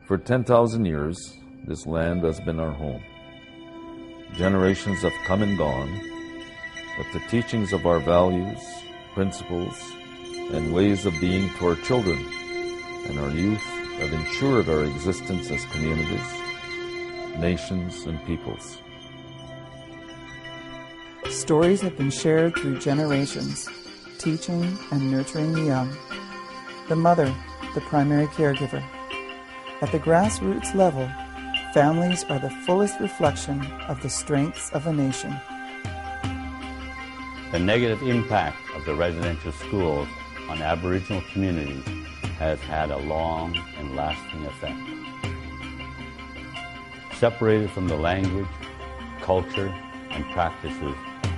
For 10,000 years, this land has been our home. Generations have come and gone, but the teachings of our values, principles, and ways of being to our children and our youth have ensured our existence as communities, nations, and peoples. Stories have been shared through generations, teaching and nurturing the young. The mother, the primary caregiver. At the grassroots level, families are the fullest reflection of the strengths of a nation. The negative impact of the residential schools on Aboriginal communities has had a long and lasting effect. Separated from the language, culture, and practices,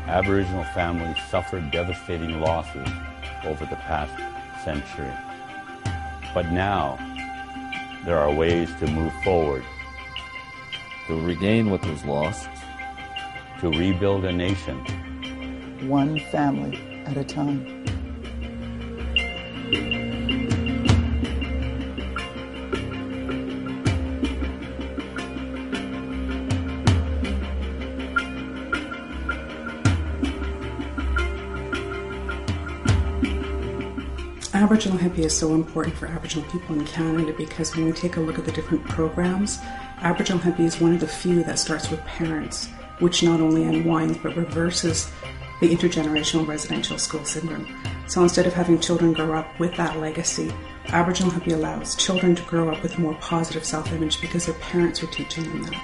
Aboriginal families suffered devastating losses over the past century. But now, there are ways to move forward, to regain what was lost, to rebuild a nation, one family at a time. Aboriginal HIPPY is so important for Aboriginal people in Canada because when we take a look at the different programs, Aboriginal HIPPY is one of the few that starts with parents, which not only unwinds but reverses the intergenerational residential school syndrome. So instead of having children grow up with that legacy, Aboriginal HIPPY allows children to grow up with a more positive self-image because their parents are teaching them that,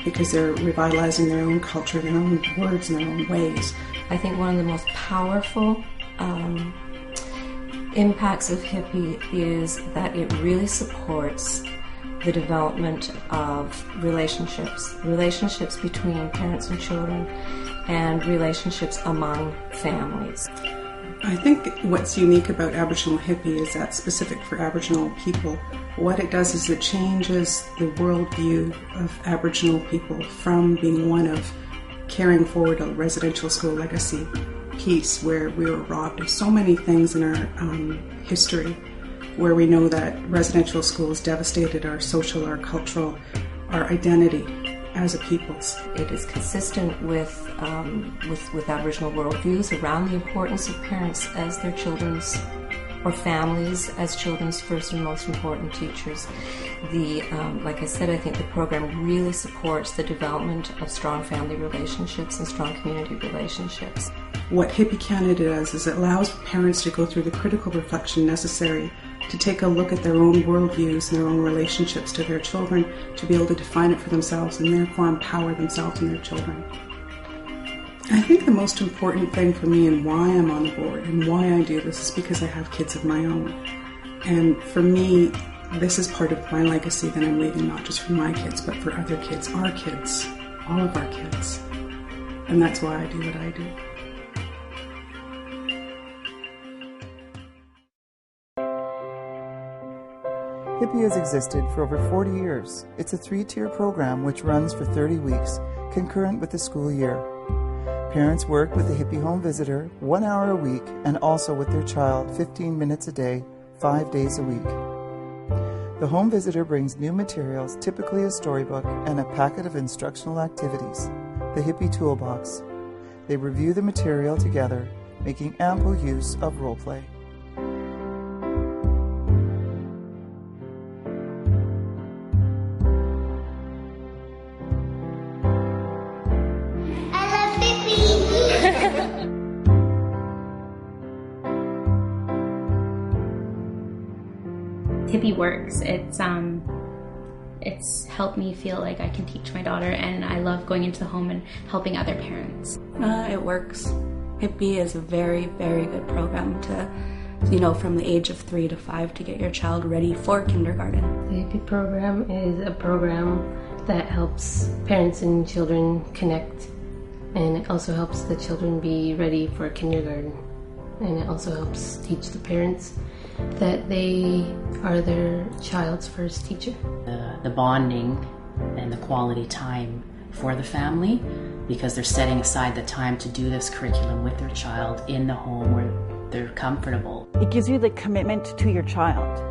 because they're revitalizing their own culture, their own words, and their own ways. I think one of the most powerful impacts of HIPPY is that it really supports the development of relationships between parents and children, and relationships among families. I think what's unique about Aboriginal HIPPY is that specific for Aboriginal people. What it does is it changes the worldview of Aboriginal people from being one of carrying forward a residential school legacy piece where we were robbed of so many things in our history, where we know that residential schools devastated our social, our cultural, our identity as a peoples. It is consistent with Aboriginal worldviews around the importance of parents as their children's, or families as children's first and most important teachers. Like I said, I think the program really supports the development of strong family relationships and strong community relationships. What HIPPY Canada does is it allows parents to go through the critical reflection necessary to take a look at their own worldviews and their own relationships to their children, to be able to define it for themselves and therefore empower themselves and their children. I think the most important thing for me and why I'm on the board and why I do this is because I have kids of my own. And for me, this is part of my legacy that I'm leaving, not just for my kids, but for other kids, our kids, all of our kids. And that's why I do what I do. HIPPY has existed for over 40 years. It's a 3-tier program which runs for 30 weeks, concurrent with the school year. Parents work with the HIPPY home visitor 1 hour a week and also with their child 15 minutes a day, 5 days a week. The home visitor brings new materials, typically a storybook, and a packet of instructional activities, the HIPPY Toolbox. They review the material together, making ample use of role play. HIPPY works. It's helped me feel like I can teach my daughter, and I love going into the home and helping other parents. It works. HIPPY is a very, very good program to, from the age of 3 to 5 to get your child ready for kindergarten. The HIPPY program is a program that helps parents and children connect, and it also helps the children be ready for kindergarten. And it also helps teach the parents that they are their child's first teacher. The bonding and the quality time for the family, because they're setting aside the time to do this curriculum with their child in the home where they're comfortable. It gives you the commitment to your child.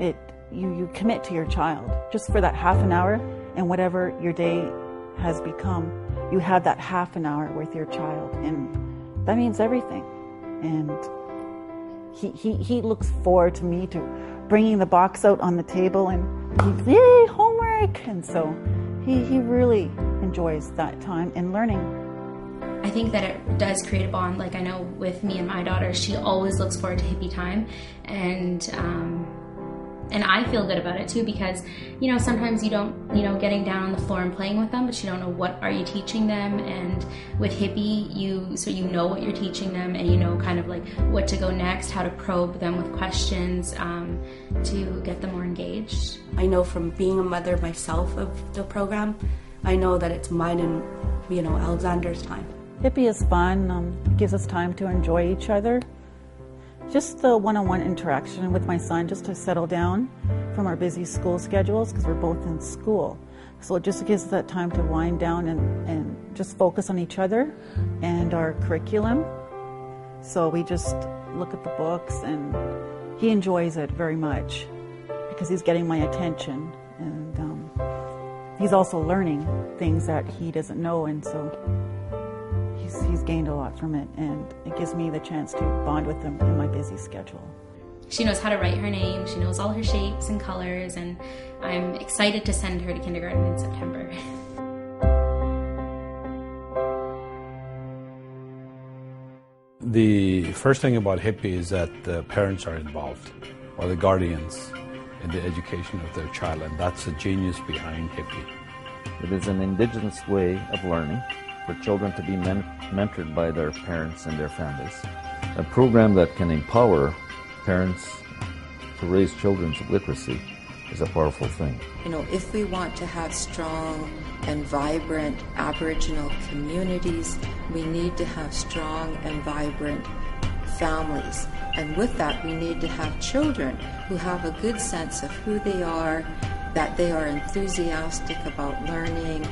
It you commit to your child just for that half an hour, and whatever your day has become, you have that half an hour with your child, and that means everything. And he looks forward to me to bringing the box out on the table and yay, homework. And so he really enjoys that time in learning. I think that it does create a bond. Like I know with me and my daughter, she always looks forward to hippie time, and I feel good about it too, because sometimes you don't getting down on the floor and playing with them, but you don't know what are you teaching them. And with hippie, you know what you're teaching them, and you know kind of like what to go next, how to probe them with questions to get them more engaged. I know from being a mother myself of the program, I know that it's mine and Alexander's time. Hippie is fun, gives us time to enjoy each other. Just the one-on-one interaction with my son, just to settle down from our busy school schedules, because we're both in school. So it just gives that time to wind down and just focus on each other and our curriculum. So we just look at the books, and he enjoys it very much because he's getting my attention, and he's also learning things that he doesn't know, and so he's gained a lot from it, and it gives me the chance to bond with him in my busy schedule. She knows how to write her name, she knows all her shapes and colors, and I'm excited to send her to kindergarten in September. The first thing about HIPPY is that the parents are involved, or the guardians, in the education of their child, and that's the genius behind HIPPY. It is an Indigenous way of learning for children to be mentored by their parents and their families. A program that can empower parents to raise children's literacy is a powerful thing. If we want to have strong and vibrant Aboriginal communities, we need to have strong and vibrant families. And with that, we need to have children who have a good sense of who they are, that they are enthusiastic about learning,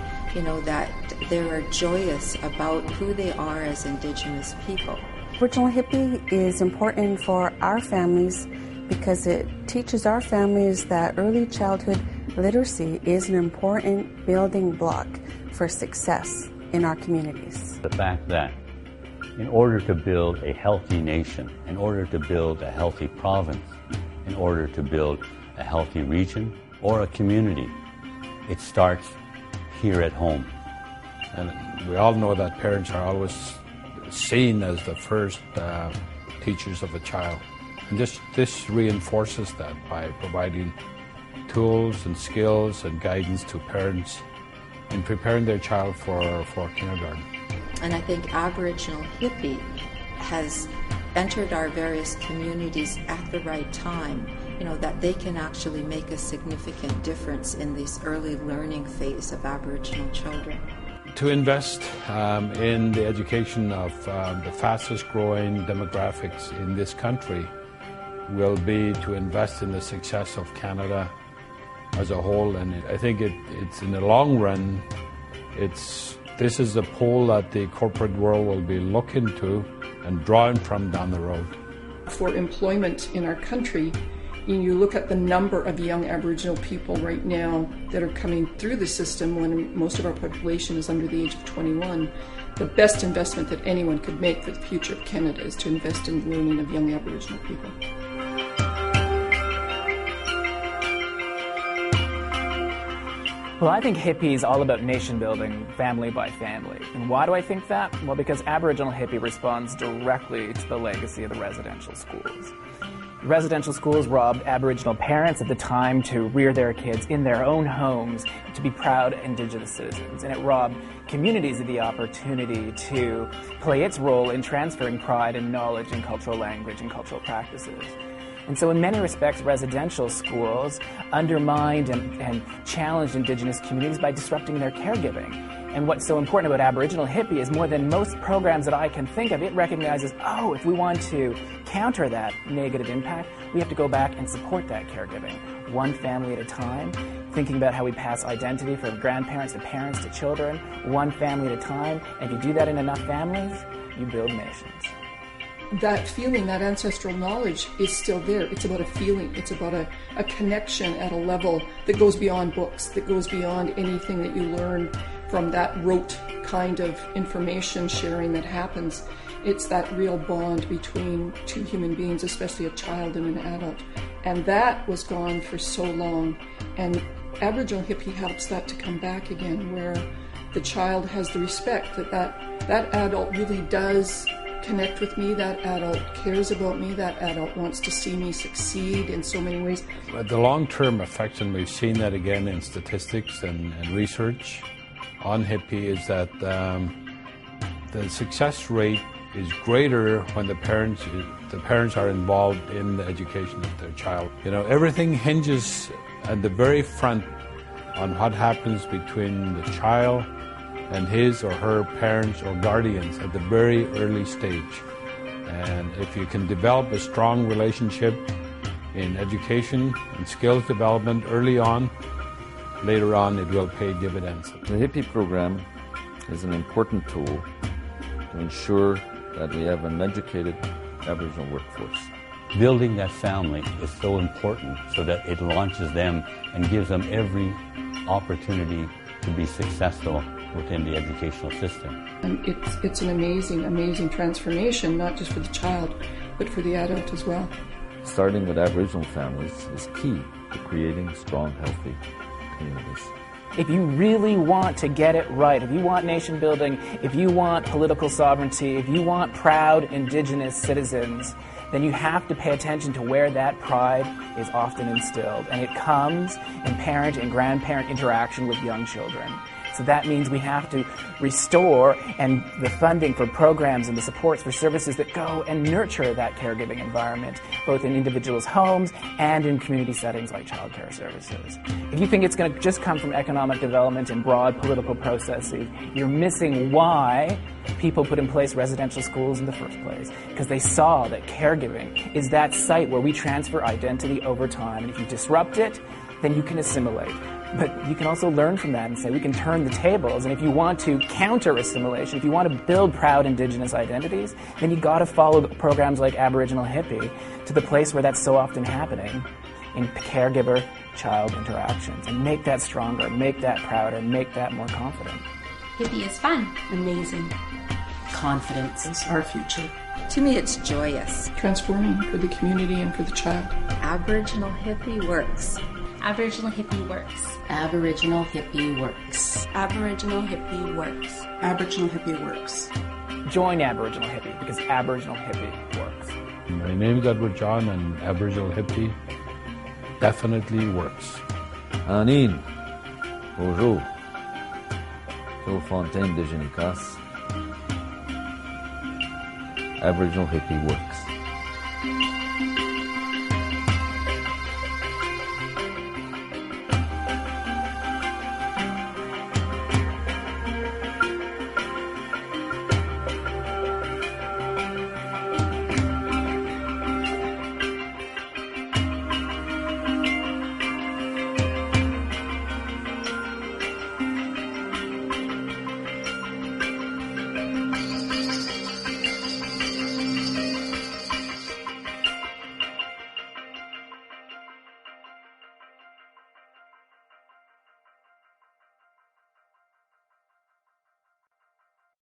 that they are joyous about who they are as Indigenous people. Aboriginal HIPPY is important for our families because it teaches our families that early childhood literacy is an important building block for success in our communities. The fact that in order to build a healthy nation, in order to build a healthy province, in order to build a healthy region or a community, it starts here at home. And we all know that parents are always seen as the first teachers of a child. And this reinforces that by providing tools and skills and guidance to parents in preparing their child for kindergarten. And I think Aboriginal HIPPY has entered our various communities at the right time, that they can actually make a significant difference in this early learning phase of Aboriginal children. To invest in the education of the fastest growing demographics in this country will be to invest in the success of Canada as a whole. And I think it's in the long run, this is a pool that the corporate world will be looking to and drawing from down the road. For employment in our country, you look at the number of young Aboriginal people right now that are coming through the system when most of our population is under the age of 21. The best investment that anyone could make for the future of Canada is to invest in the learning of young Aboriginal people. Well, I think HIPPY is all about nation building, family by family. And why do I think that? Well, because Aboriginal HIPPY responds directly to the legacy of the residential schools. Residential schools robbed Aboriginal parents of the time to rear their kids in their own homes, to be proud Indigenous citizens. And it robbed communities of the opportunity to play its role in transferring pride and knowledge and cultural language and cultural practices. And so in many respects, residential schools undermined and challenged Indigenous communities by disrupting their caregiving. And what's so important about Aboriginal HIPPY is more than most programs that I can think of, it recognizes, if we want to counter that negative impact, we have to go back and support that caregiving, one family at a time, thinking about how we pass identity from grandparents to parents to children, one family at a time. And if you do that in enough families, you build nations. that feeling, that ancestral knowledge is still there. It's about a feeling. It's about a connection at a level that goes beyond books, that goes beyond anything that you learn from that rote kind of information sharing that happens. It's that real bond between two human beings, especially a child and an adult. And that was gone for so long. And Aboriginal HIPPY helps that to come back again, where the child has the respect that adult really does connect with me, that adult cares about me, that adult wants to see me succeed in so many ways. The long-term effects, and we've seen that again in statistics and research on HIPPY, is that the success rate is greater when the parents are involved in the education of their child. You know, everything hinges at the very front on what happens between the child and his or her parents or guardians at the very early stage. And if you can develop a strong relationship in education and skills development early on, later on it will pay dividends. The HIPPY program is an important tool to ensure that we have an educated Aboriginal workforce. Building that family is so important so that it launches them and gives them every opportunity to be successful within the educational system. And it's an amazing, amazing transformation, not just for the child, but for the adult as well. Starting with Aboriginal families is key to creating strong, healthy communities. If you really want to get it right, if you want nation building, if you want political sovereignty, if you want proud Indigenous citizens, then you have to pay attention to where that pride is often instilled. And it comes in parent and grandparent interaction with young children. So that means we have to restore and the funding for programs and the supports for services that go and nurture that caregiving environment, both in individuals' homes and in community settings like child care services. If you think it's going to just come from economic development and broad political processes, you're missing why people put in place residential schools in the first place, because they saw that caregiving is that site where we transfer identity over time. And if you disrupt it, then you can assimilate. But you can also learn from that and say we can turn the tables. And if you want to counter assimilation, if you want to build proud Indigenous identities, then you got to follow programs like Aboriginal HIPPY to the place where that's so often happening in caregiver-child interactions, and make that stronger, make that prouder, make that more confident. HIPPY is fun. Amazing. Confidence. It's our future. To me, it's joyous. Transforming for the community and for the child. Aboriginal HIPPY works. Aboriginal HIPPY works. Aboriginal HIPPY works. Aboriginal HIPPY works. Aboriginal HIPPY works. Join Aboriginal HIPPY, because Aboriginal HIPPY works. My name is Edward John, and Aboriginal HIPPY definitely works. Anin, bonjour. Au Fontaine de Genicas. Aboriginal HIPPY works.